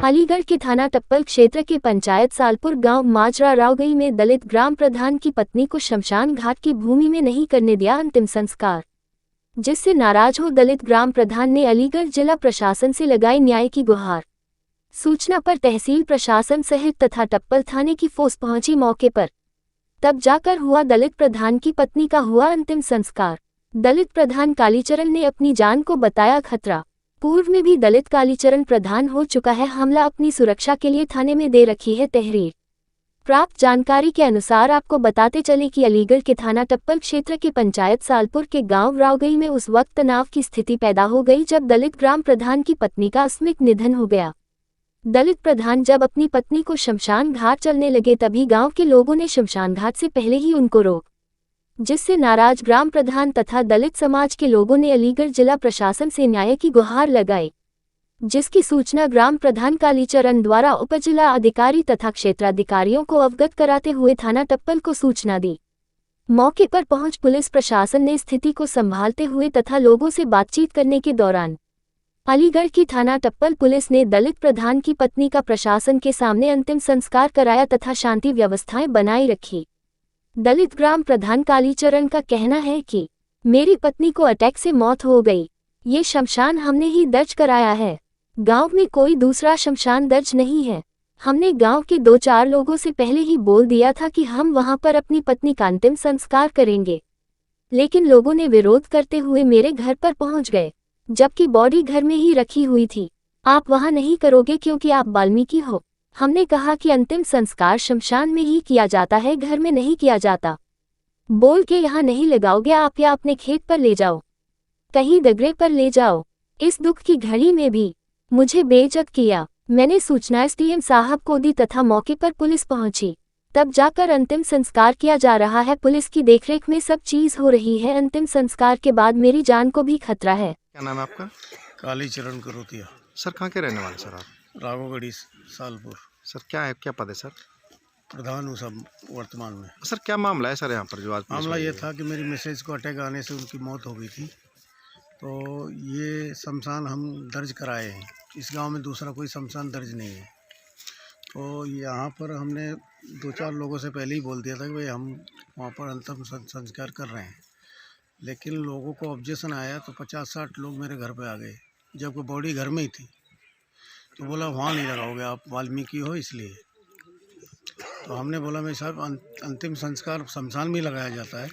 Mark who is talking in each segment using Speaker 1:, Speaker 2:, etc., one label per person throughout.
Speaker 1: अलीगढ़ के थाना टप्पल क्षेत्र के पंचायत सालपुर गांव माजरा रावगई में दलित ग्राम प्रधान की पत्नी को शमशान घाट की भूमि में नहीं करने दिया अंतिम संस्कार, जिससे नाराज हो दलित ग्राम प्रधान ने अलीगढ़ जिला प्रशासन से लगाई न्याय की गुहार। सूचना पर तहसील प्रशासन सहित तथा टप्पल थाने की फोर्स पहुंची मौके पर, तब जाकर हुआ दलित प्रधान की पत्नी का हुआ अंतिम संस्कार। दलित प्रधान कालीचरण ने अपनी जान को बताया खतरा। पूर्व में भी दलित कालीचरण प्रधान हो चुका है हमला, अपनी सुरक्षा के लिए थाने में दे रखी है तहरीर। प्राप्त जानकारी के अनुसार आपको बताते चले कि अलीगढ़ के थाना टप्पल क्षेत्र के पंचायत सालपुर के गांव रावगई में उस वक्त तनाव की स्थिति पैदा हो गई जब दलित ग्राम प्रधान की पत्नी का आकस्मिक निधन हो गया। दलित प्रधान जब अपनी पत्नी को शमशान घाट चलने लगे तभी गांव के लोगों ने शमशान घाट से पहले ही उनको रोक, जिससे नाराज ग्राम प्रधान तथा दलित समाज के लोगों ने अलीगढ़ जिला प्रशासन से न्याय की गुहार लगाई, जिसकी सूचना ग्राम प्रधान कालीचरण द्वारा उपजिला अधिकारी तथा क्षेत्राधिकारियों को अवगत कराते हुए थाना टप्पल को सूचना दी। मौके पर पहुंच पुलिस प्रशासन ने स्थिति को संभालते हुए तथा लोगों से बातचीत करने के दौरान अलीगढ़ की थाना टप्पल पुलिस ने दलित प्रधान की पत्नी का प्रशासन के सामने अंतिम संस्कार कराया तथा शांति व्यवस्थाएं बनाई रखी। दलित ग्राम प्रधान कालीचरण का कहना है कि मेरी पत्नी को अटैक से मौत हो गई, ये शमशान हमने ही दर्ज कराया है, गांव में कोई दूसरा शमशान दर्ज नहीं है। हमने गांव के 2-4 लोगों से पहले ही बोल दिया था कि हम वहां पर अपनी पत्नी का अंतिम संस्कार करेंगे, लेकिन लोगों ने विरोध करते हुए मेरे घर पर पहुंच गए, जबकि बॉडी घर में ही रखी हुई थी। आप वहां नहीं करोगे क्योंकि आप वाल्मीकि हो। हमने कहा कि अंतिम संस्कार शमशान में ही किया जाता है, घर में नहीं किया जाता। बोल के यहाँ नहीं लगाओगे आप, या अपने खेत पर ले जाओ, कहीं दगरे पर ले जाओ। इस दुख की घड़ी में भी मुझे बेइज्जत किया। मैंने सूचना एसडीएम साहब को दी तथा मौके पर पुलिस पहुंची, तब जाकर अंतिम संस्कार किया जा रहा है। पुलिस की देखरेख में सब चीज हो रही है। अंतिम संस्कार के बाद मेरी जान को भी खतरा है।
Speaker 2: क्या नाम है आपका?
Speaker 3: कालीचरण करोतिया।
Speaker 2: सर कहाँ के रहने वाले सर आप?
Speaker 3: राघोगढ़ी सालपुर।
Speaker 2: सर क्या पद है सर?
Speaker 3: प्रधान हूँ सब वर्तमान में।
Speaker 2: सर क्या मामला है सर यहाँ पर जो आज
Speaker 3: मामला ये था कि मेरी मिसेज को अटैक आने से उनकी मौत हो गई थी, तो ये शमशान हम दर्ज कराए हैं। इस गांव में दूसरा कोई शमशान दर्ज नहीं है, तो यहाँ पर हमने 2-4 लोगों से पहले ही बोल दिया था कि भाई हम वहाँ पर अंतिम संस्कार कर रहे हैं, लेकिन लोगों को ऑब्जेक्शन आया तो 50-60 लोग मेरे घर पे आ गए, जबकि बॉडी घर में ही थी। तो बोला वहाँ नहीं लगाओगे, आप वाल्मीकि हो इसलिए। तो हमने बोला भाई साहब अंतिम संस्कार शमशान में लगाया जाता है,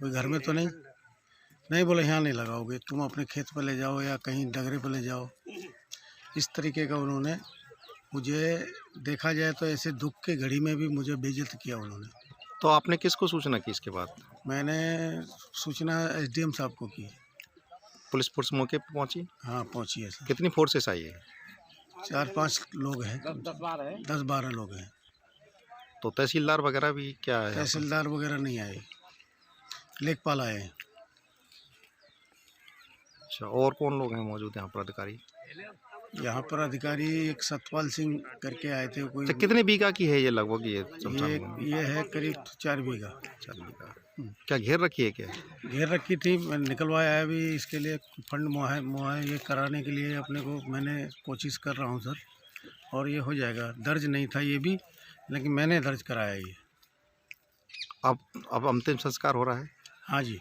Speaker 3: कोई घर में तो नहीं बोले यहाँ नहीं लगाओगे, तुम अपने खेत पर ले जाओ या कहीं डगरे पर ले जाओ। इस तरीके का उन्होंने मुझे, देखा जाए तो ऐसे दुख के घड़ी में भी मुझे बेइज्जत किया उन्होंने।
Speaker 2: तो आपने किसको सूचना की इसके बाद?
Speaker 3: मैंने सूचना एसडीएम साहब को की।
Speaker 2: पुलिस फोर्स मौके पर पहुंची?
Speaker 3: हाँ पहुंची है सर।
Speaker 2: कितनी फोर्सेस आई है?
Speaker 3: 4-5 लोग हैं, 10-12 लोग हैं।
Speaker 2: तो तहसीलदार वगैरह भी क्या है?
Speaker 3: तहसीलदार वगैरह नहीं आए, लेखपाल आए हैं।
Speaker 2: अच्छा, और कौन लोग हैं मौजूद यहाँ पर अधिकारी?
Speaker 3: यहाँ पर अधिकारी एक सतपाल सिंह करके आए थे। कोई
Speaker 2: कितने बीघा की है ये लगभग
Speaker 3: ये है करीब 4 बीघा।
Speaker 2: 4 बीघा। क्या घेर रखी है? क्या
Speaker 3: घेर रखी थी, मैं निकलवाया है अभी। इसके लिए फंड मुहैया ये कराने के लिए अपने को मैंने कोशिश कर रहा हूँ सर, और ये हो जाएगा। दर्ज नहीं था ये भी, लेकिन मैंने दर्ज कराया ये।
Speaker 2: अब अंतिम संस्कार हो रहा है?
Speaker 3: हाँ जी,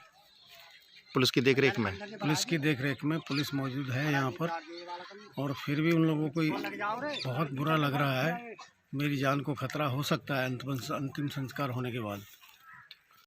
Speaker 2: पुलिस की देखरेख में?
Speaker 3: पुलिस की देखरेख में पुलिस मौजूद है यहाँ पर, और फिर भी उन लोगों को बहुत बुरा लग रहा है। मेरी जान को खतरा हो सकता है अंतिम संस्कार होने के बाद।